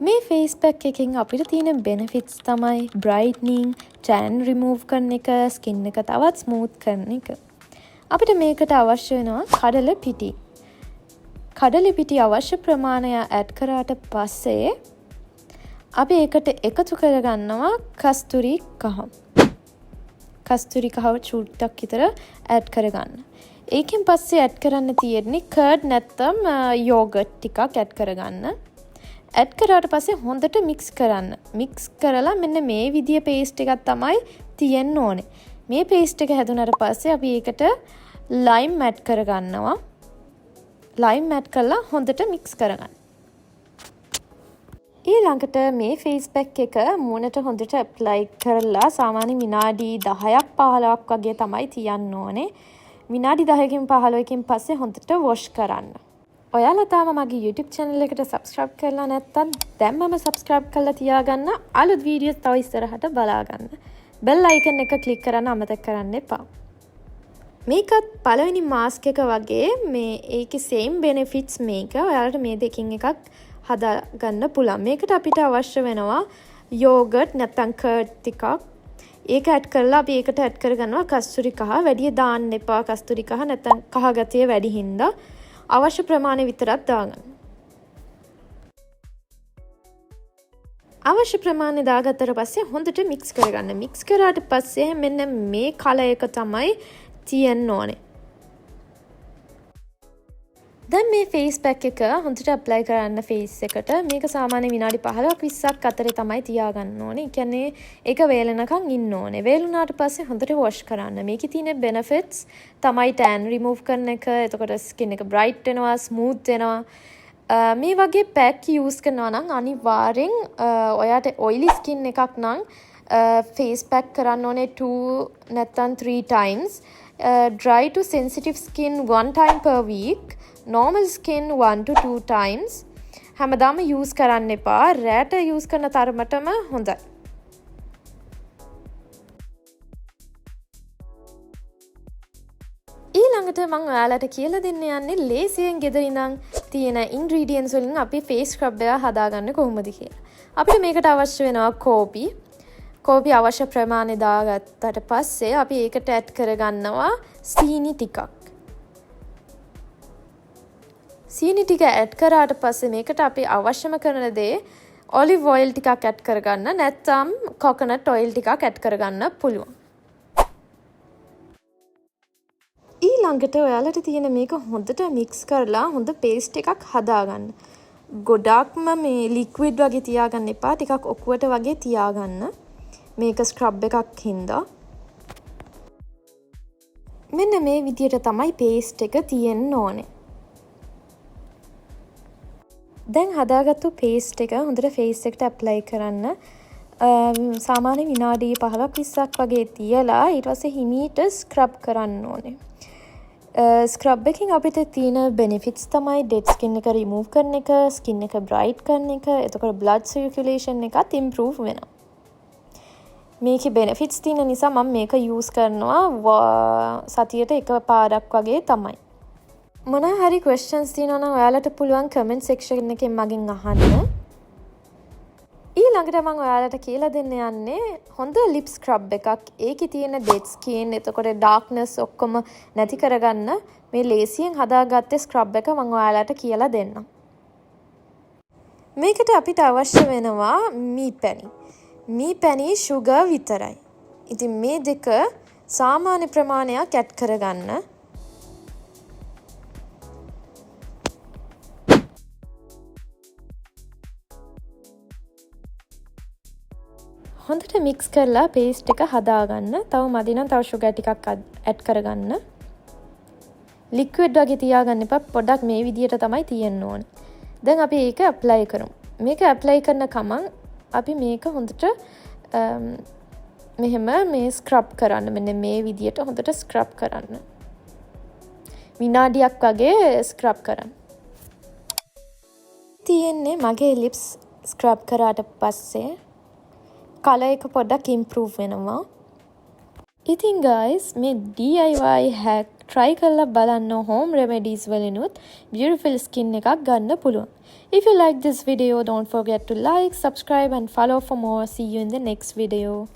මේ face pack එකෙන් අපිට තියෙන බෙනිෆිට්ස් තමයි බ්‍රයිට්නින්, ටැන් රිමූව් කරන එක, ස්කින් එක තවත් ස්මූත් කරන එක. අපිට මේකට අවශ්‍ය වෙනවා කඩල පිටි. කඩල පිටි අවශ්‍ය ප්‍රමාණය ඇඩ් කරාට පස්සේ අපි ඒකට එකතු කරගන්නවා කස්තුරි කහ. කස්තුරි කහ චුට්ටක් විතර ඇඩ් කරගන්න. ඒකෙන් පස්සේ ඇඩ් කරන්න තියෙන්නේ කර්ඩ් නැත්නම් යෝගට් ටිකක් ඇඩ් කරගන්න. ඇඩ් කරාට පස්සේ හොඳට මික්ස් කරන්න. මික්ස් කරලා මෙන්න මේ විදිය පේස්ට් එකක් තමයි තියෙන්න ඕනේ. මේ පේස්ට් එක හැදුනට පස්සේ අපි ඒකට ලයිම් ඇඩ් කරගන්නවා. ලයිම් ඇඩ් කරලා හොඳට මික්ස් කරගන්න. ඊළඟට මේ ෆේස් පැක් එක මූණට හොඳට ඇප්ලයි කරලා සාමාන්‍ය විනාඩි 10ක් 15ක් වගේ තමයි තියන්න ඕනේ. විනාඩි 10කින් 15කින් පස්සේ හොඳට වොෂ් කරන්න. ඔයාලා තාම මගේ YouTube channel එකට subscribe කරලා නැත්නම් දැන්මම subscribe කරලා තියාගන්න. අලුත් වීඩියෝස් තව ඉස්සරහට බලාගන්න. bell icon එක click කරන්න අමතක කරන්න එපා. මේකත් පළවෙනි mask එක වගේ මේ ඒකේ same benefits මේක. ඔයාලට මේ දෙකින් එකක් හදා ගන්න පුළුවන්. මේකට අපිට අවශ්‍ය වෙනවා yogurt නැත්නම් curd ටිකක්. ඒක ඇඩ් කරලා අපි ඒකට ඇඩ් කරගන්නවා කස්තුරි කහ. වැඩි දාන්න එපා කස්තුරි කහ නැත්නම් කහ ගතිය වැඩි හින්දා. අවශ්‍ය ප්‍රමාණය විතරක් දාගන්න. අවශ්‍ය ප්‍රමාණය දාගත්තට පස්සේ හොඳට මික්ස් කරගන්න. මික්ස් කරාට පස්සේ මෙන්න මේ කලර් එක තමයි තියන්න ඕනේ. දැන් මේ ෆේස් පැක් එක හොඳට ඇප්ලයි කරන්න ෆේස් එකට. මේක සාමාන්‍ය විනාඩි 15ක් 20ක් අතරේ තමයි තියාගන්න ඕනේ. ඒ කියන්නේ ඒක වේලෙනකන් ඉන්න ඕනේ. වේලුණාට පස්සේ හොඳට වොෂ් කරන්න. මේකේ තියෙන benefits තමයි tan remove කරන එක. එතකොට skin එක bright වෙනවා, smooth වෙනවා. මේ වගේ පැක් use කරනවා නම් අනිවාර්යෙන් ඔයාට oily skin එකක් නම් face pack කරන්න ඕනේ 2 නැත්නම් 3 times. Dry to sensitive skin 1 time per week. normal skin 1 to 2 times. හැමදාම use කරන්න එපා. රැට use කරන තරමටම හොඳයි. ඊළඟට මම ඔයාලට කියලා දෙන්න යන්නේ ලේසියෙන් ගෙදර ඉඳන් තියෙන ingredients වලින් අපි face scrub එක හදාගන්න කොහොමද කියලා. අපිට මේකට අවශ්‍ය වෙනවා කෝපි. කෝපි අවශ්‍ය ප්‍රමාණය දාගත්තට පස්සේ අපි ඒකට ඇඩ් කරගන්නවා සීනි ටිකක්. සීනි ටික ඇඩ් කරාට පස්සේ මේකට අපි අවශ්‍යම කරන දේ ඔලිව් ඔයිල් ටිකක් ඇඩ් කරගන්න නැත්නම් කොකනට් ඔයිල් ටිකක් ඇඩ් කරගන්න පුළුවන්. ඊළඟට ඔයාලට තියෙන මේක හොඳට මික්ස් කරලා හොඳ පේස්ට් එකක් හදාගන්න. ගොඩක්ම මේ ලික්විඩ් වගේ තියාගන්න එපා. ටිකක් ඔකුවට වගේ තියාගන්න. මේක ස්ක්‍රබ් එකක් හින්දා. මෙන්න මේ විදියට තමයි පේස්ට් එක තියෙන්න ඕනේ. දැන් හදාගත්තු පේස්ට් එක හොඳට ෆේස් එකට ඇප්ලයි කරන්න. සාමාන්‍ය විනාඩි 15ක් 20ක් වගේ තියලා ඊට පස්සේ හිමීට ස්ක්‍රබ් කරන්න ඕනේ. ස්ක්‍රබ් එකකින් අපිට තියෙන benefits තමයි dead skin එක remove කරන එක, skin එක bright කරන එක, එතකොට blood circulation එකත් improve වෙනවා. මේකේ benefits තියෙන නිසා මම මේක use කරනවා සතියට එකපාරක් වගේ තමයි. මොනවා හරි questions තියෙනවා නම් ඔයාලට පුළුවන් comment section එකෙන් මගෙන් අහන්න. ඊළඟට මම ඔයාලට කියලා දෙන්න යන්නේ හොඳ lip scrub එකක්. ඒකේ තියෙන dead skin, එතකොට darkness ඔක්කොම නැති කරගන්න මේ ලේසියෙන් හදාගත්තේ scrub එක මම ඔයාලට කියලා දෙන්නම්. මේකට අපිට අවශ්‍ය වෙනවා මී පැණි. මී පැණි sugar විතරයි. ඉතින් මේ දෙක සාමාන්‍ය ප්‍රමාණයක් ඇඩ් කරගන්න. හොඳට මික්ස් කරලා පේස්ට් එක හදාගන්න. තව මදි නම් තව sugar ටිකක් ඇඩ් කරගන්න. ලික්විඩ් වගේ තියාගන්න එපා. පොඩ්ඩක් මේ විදියට තමයි තියෙන්න ඕනේ. දැන් අපි ඒක ඇප්ලයි කරමු. මේක ඇප්ලයි කරන ගමන් අපි මේක හොඳට මෙහෙම මේ ස්ක්‍රබ් කරන්න. මෙන්න මේ විදියට හොඳට ස්ක්‍රබ් කරන්න. විනාඩියක් වගේ ස්ක්‍රබ් කරන්න. තියෙන්නේ මගේ ලිප්ස් ස්ක්‍රබ් කරාට පස්සේ කලර් එක පොඩ්ඩක් ඉම්ප්‍රූව් වෙනවා. ඉතින් guys මේ DIY hack try කරලා බලන්න home remedies වලිනුත් beautiful skin එකක් ගන්න පුළුවන්. If you like this video, don't forget to like, subscribe and follow for more. See you in the next video.